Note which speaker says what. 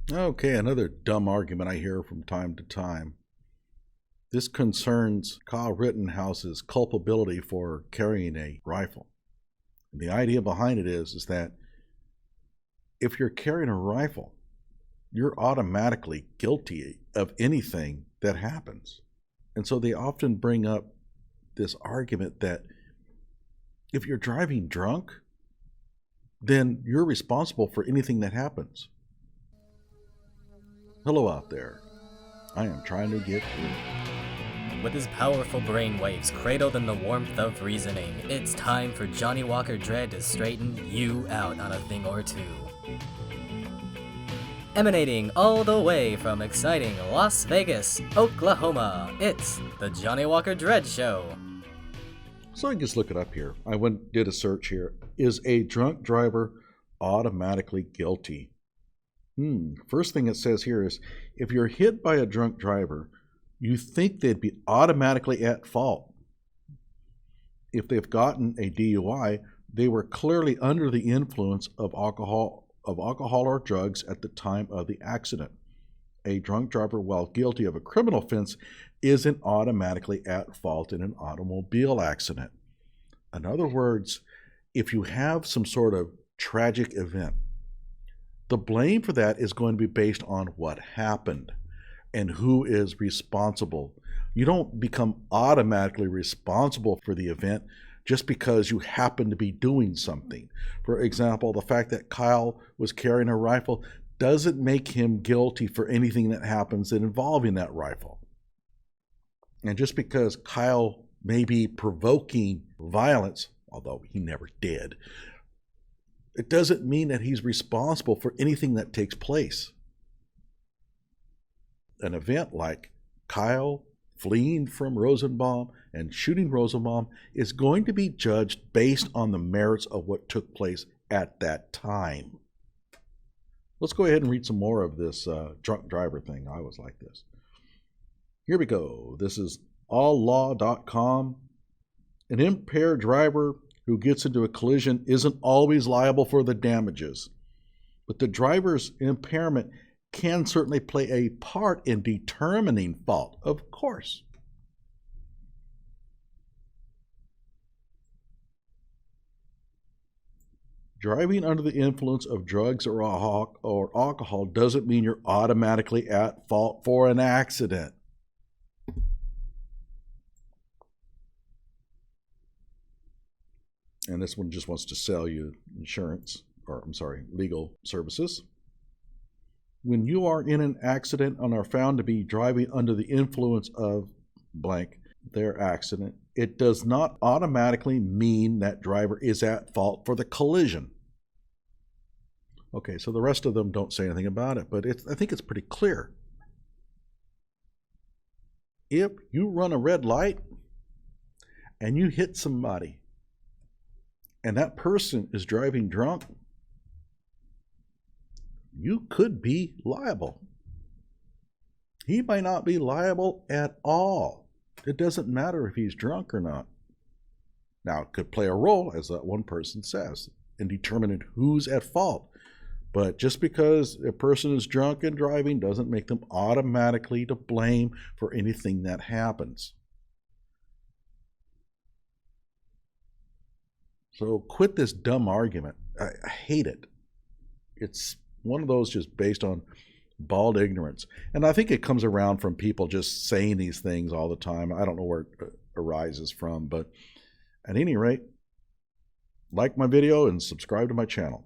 Speaker 1: Okay, another dumb argument I hear from time to time. This concerns Kyle Rittenhouse's culpability for carrying a rifle. And the idea behind it is that if you're carrying a rifle, you're automatically guilty of anything that happens. And so they often bring up this argument that if you're driving drunk, then you're responsible for anything that happens. Hello out there. I am trying to get through.
Speaker 2: With his powerful brainwaves cradled in the warmth of reasoning, it's time for Johnnie Walker Dread to straighten you out on a thing or two. Emanating all the way from exciting Las Vegas, Oklahoma, it's the Johnnie Walker Dread Show.
Speaker 1: So I can just look it up here. I did a search here. Is a drunk driver automatically guilty? First thing it says here is, if you're hit by a drunk driver, you think they'd be automatically at fault. If they've gotten a DUI, they were clearly under the influence of alcohol or drugs at the time of the accident. A drunk driver, while guilty of a criminal offense, isn't automatically at fault in an automobile accident. In other words, if you have some sort of tragic event, the blame for that is going to be based on what happened and who is responsible. You don't become automatically responsible for the event just because you happen to be doing something. For example, the fact that Kyle was carrying a rifle doesn't make him guilty for anything that happens involving that rifle. And just because Kyle may be provoking violence, although he never did, it doesn't mean that he's responsible for anything that takes place. An event like Kyle fleeing from Rosenbaum and shooting Rosenbaum is going to be judged based on the merits of what took place at that time. Let's go ahead and read some more of this drunk driver thing. I always like this. Here we go. This is alllaw.com. An impaired driver who gets into a collision isn't always liable for the damages, but the driver's impairment can certainly play a part in determining fault, of course. Driving under the influence of drugs or alcohol doesn't mean you're automatically at fault for an accident. And this one just wants to sell you legal services. When you are in an accident and are found to be driving under the influence of blank, their accident, it does not automatically mean that driver is at fault for the collision. Okay, so the rest of them don't say anything about it, but I think it's pretty clear. If you run a red light and you hit somebody and that person is driving drunk, you could be liable. He might not be liable at all. It doesn't matter if he's drunk or not. Now, it could play a role, as that one person says, in determining who's at fault. But just because a person is drunk and driving doesn't make them automatically to blame for anything that happens. So quit this dumb argument. I hate it. It's one of those just based on bald ignorance. And I think it comes around from people just saying these things all the time. I don't know where it arises from, but at any rate, like my video and subscribe to my channel.